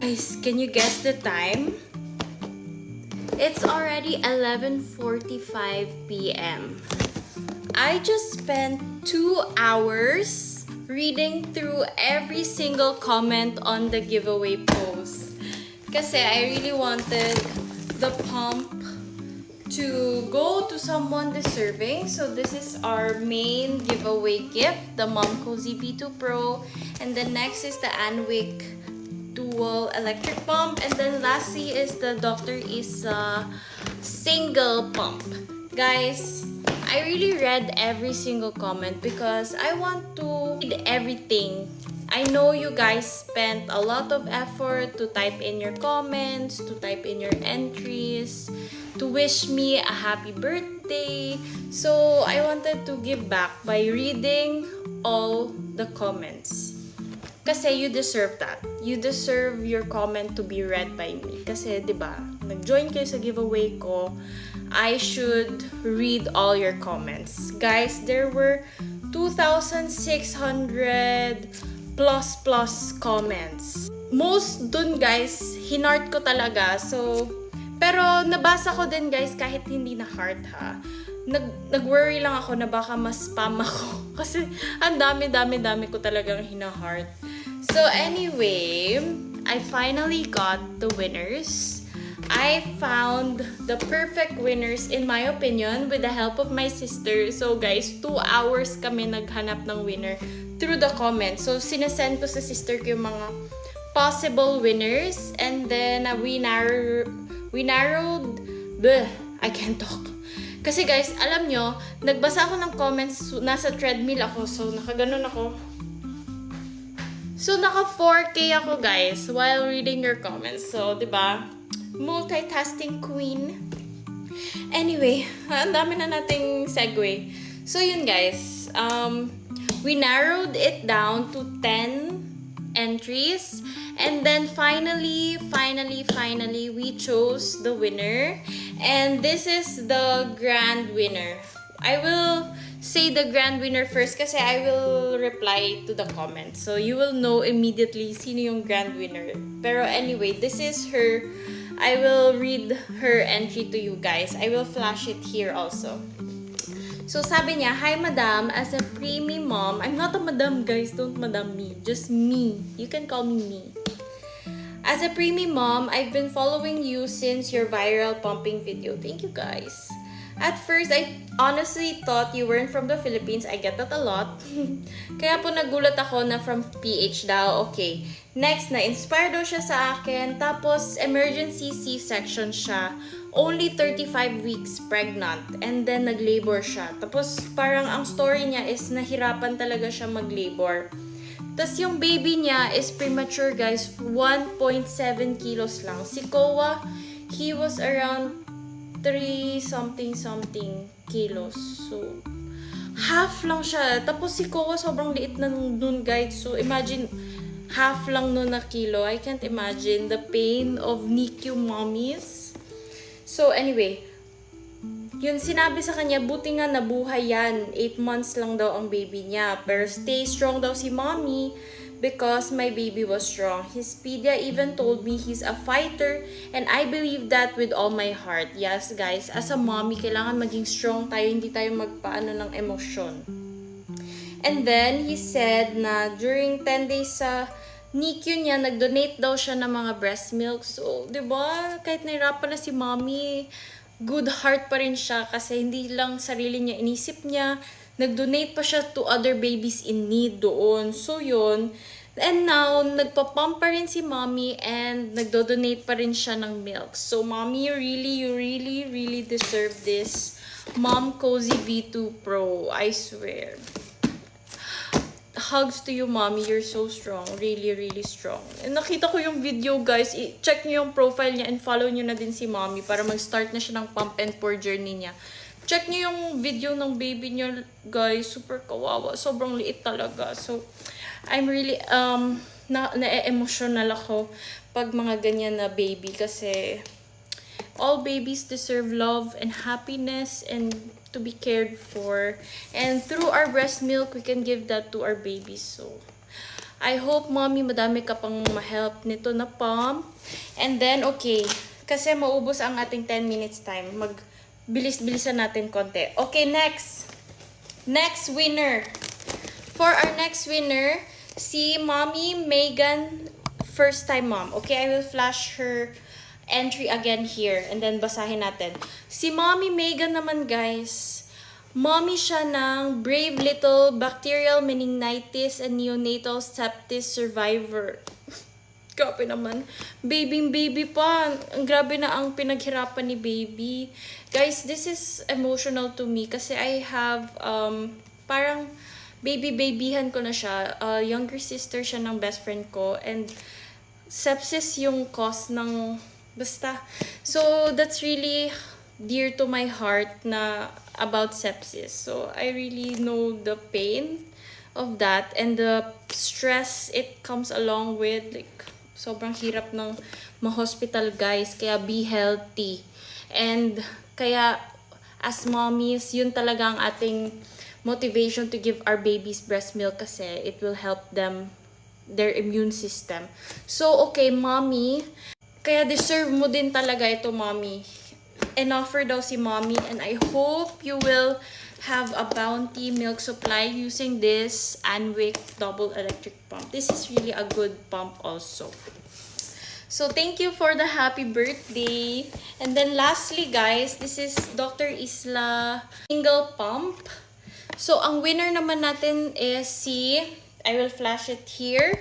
Guys, can you guess the time? It's already 11:45 p.m. I just spent 2 hours reading through every single comment on the giveaway post. Kasi I really wanted the pump to go to someone deserving. So this is our main giveaway gift, the Mom Cozy V2 Pro. And then next is the Anwick Dual Electric Pump. And then lastly is the Dr. Isa Single Pump. Guys, I really read every single comment because I want to read everything. I know you guys spent a lot of effort to type in your comments, to type in your entries, to wish me a happy birthday. So I wanted to give back by reading all the comments. Kasi you deserve that. You deserve your comment to be read by me. Kasi, di ba, nag-join kayo sa giveaway ko, I should read all your comments. Guys, there were 2,600 plus comments. Most dun, guys, hinart ko talaga. So, pero nabasa ko din, guys, kahit hindi na heart, ha. Nag-worry lang ako na baka mas spam ako. Kasi ang dami ko talagang hina-heart. So anyway, I finally got the winners. I found the perfect winners in my opinion with the help of my sister. So guys, 2 hours kami naghanap ng winner through the comments. So sinesend ko sa sister ko yung mga possible winners. And then we narrowed... I can't talk. Kasi guys, alam nyo, nagbasa ako ng comments, nasa treadmill ako, so nakaganon ako. So naka 4K ako guys while reading your comments. So, 'di ba? Multitasking queen. Anyway, ang dami na nating segue. So yun guys, we narrowed it down to 10 entries. And then finally, we chose the winner. And this is the grand winner. I will say the grand winner first kasi I will reply to the comments. So you will know immediately sino yung grand winner. Pero anyway, this is her. I will read her entry to you guys. I will flash it here also. So sabi niya, "Hi madam, as a preemie mom," I'm not a madam guys, don't madam me, just me. You can call me me. "As a preemie mom, I've been following you since your viral pumping video." Thank you guys. "At first, I honestly thought you weren't from the Philippines." I get that a lot. "Kaya po nagulat ako na from PH daw." Okay. Next, na-inspire daw siya sa akin. Tapos, emergency C-section siya. Only 35 weeks pregnant. And then, nag-labor siya. Tapos, parang ang story niya is nahirapan talaga siya mag-labor. Tapos, yung baby niya is premature, guys. 1.7 kilos lang. Si Koa, he was around 3 something kilos. So, half lang siya. Tapos si Koa sobrang liit na nun guys. So, imagine, half lang nun na kilo. I can't imagine the pain of NICU mommies. So, anyway, yun sinabi sa kanya, buti nga nabuhay yan. 8 months lang daw ang baby niya. Pero stay strong daw si mommy. Because my baby was strong. His pedia even told me he's a fighter, and I believe that with all my heart. Yes, guys, as a mommy, kailangan maging strong tayo, hindi tayo magpaano ng emosyon. And then, he said na during 10 days sa NICU niya, nag-donate daw siya ng mga breast milk. So, di ba, kahit nahirapan na si mommy, good heart pa rin siya kasi hindi lang sarili niya inisip niya, nag-donate pa siya to other babies in need doon. So, yun. And now, nagpa-pump pa rin si mommy and nagdo-donate pa rin siya ng milk. So, mommy, you really deserve this Mom Cozy V2 Pro. I swear. Hugs to you, mommy. You're so strong. Really strong. And nakita ko yung video, guys. I-check nyo yung profile niya and follow nyo na din si mommy para mag-start na siya ng pump and pour journey niya. Check nyo yung video ng baby niya, guys. Super kawawa. Sobrang liit talaga. So, I'm really, na-emotional ako pag mga ganyan na baby. Kasi, all babies deserve love and happiness and to be cared for. And through our breast milk, we can give that to our babies. So, I hope, mommy, madami ka pang ma-help nito na pump. And then, okay. Kasi maubos ang ating 10 minutes time. Bilis-bilisan natin konti. Okay, next. Next winner. For our next winner, si Mommy Megan, first time mom. Okay, I will flash her entry again here. And then basahin natin. Si Mommy Megan naman, guys. Mommy siya ng Brave Little Bacterial Meningitis and Neonatal Sepsis Survivor. Grabe naman. Baby pa. Ang grabe na ang pinaghirapan ni baby. Guys, this is emotional to me kasi I have, parang babyhan ko na siya. Younger sister siya ng best friend ko. And sepsis yung cause ng, basta. So, that's really dear to my heart na about sepsis. So, I really know the pain of that and the stress it comes along with. Like, sobrang hirap ng ma-hospital, guys. Kaya be healthy. And kaya as mommies, yun talaga ang ating motivation to give our babies breast milk kasi it will help them, their immune system. So, okay, mommy. Kaya deserve mo din talaga ito, mommy. In-offer daw si mommy and I hope you will have a bounty milk supply using this Anwick double electric pump. This is really a good pump also. So thank you for the happy birthday. And then lastly, guys, this is Dr. Isla single pump. So ang winner naman natin is si, I will flash it here,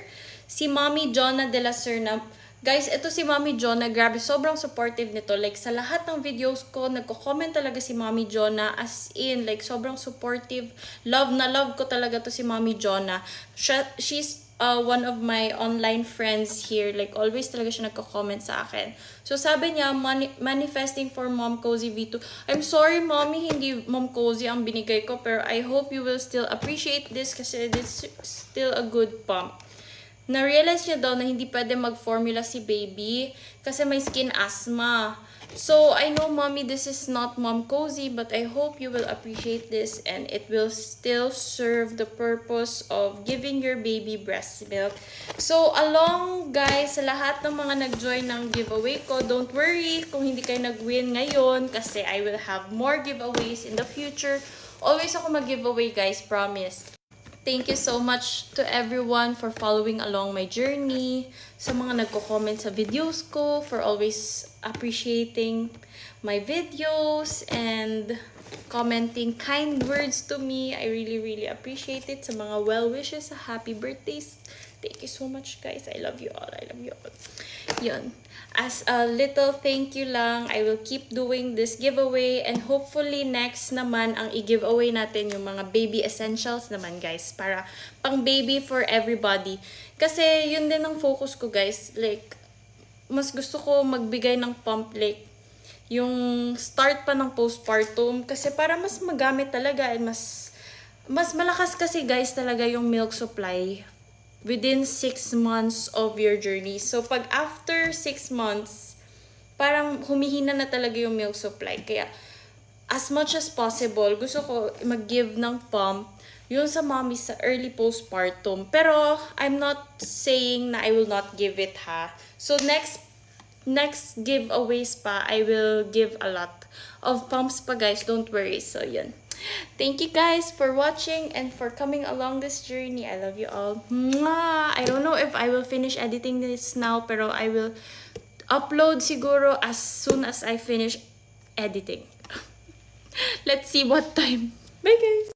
si Mommy Jonna de la Serna. Guys, ito si Mommy Jonna, grabe, sobrang supportive nito. Like, sa lahat ng videos ko, nagko-comment talaga si Mommy Jonna. As in, like, sobrang supportive. Love na love ko talaga to si Mommy Jonna. She's one of my online friends here. Like, always talaga siya nagko-comment sa akin. So, sabi niya, manifesting for Mom Cozy V2. I'm sorry, Mommy, hindi Mom Cozy ang binigay ko. Pero I hope you will still appreciate this kasi this is still a good pump. Na-realize niya daw na hindi pwede mag-formula si baby kasi may skin asthma. So, I know, Mommy, this is not Mom Cozy, but I hope you will appreciate this and it will still serve the purpose of giving your baby breast milk. So, along, guys, sa lahat ng mga nag-join ng giveaway ko, don't worry kung hindi kayo nag-win ngayon kasi I will have more giveaways in the future. Always ako mag-giveaway, guys, promise. Thank you so much to everyone for following along my journey. Sa mga nagko-comment sa videos ko, for always appreciating my videos and commenting kind words to me. I really appreciate it. Sa mga well wishes, sa happy birthdays. Thank you so much, guys. I love you all. I love you all. Yun. As a little thank you lang, I will keep doing this giveaway and hopefully next naman ang i-giveaway natin yung mga baby essentials naman, guys, para pang baby for everybody. Kasi yun din ang focus ko, guys. Like, mas gusto ko magbigay ng pump, like, yung start pa ng postpartum kasi para mas magamit talaga and mas malakas kasi, guys, talaga yung milk supply within 6 months of your journey. So, pag after 6 months, parang humihina na talaga yung milk supply. Kaya, as much as possible, gusto ko mag-give ng pump yun sa mommy sa early postpartum. Pero, I'm not saying na I will not give it, ha. So, next giveaways pa, I will give a lot of pumps pa, guys. Don't worry. So, yun. Thank you guys for watching and for coming along this journey. I love you all. Mwah! I don't know if I will finish editing this now, pero I will upload siguro as soon as I finish editing. Let's see what time. Bye guys!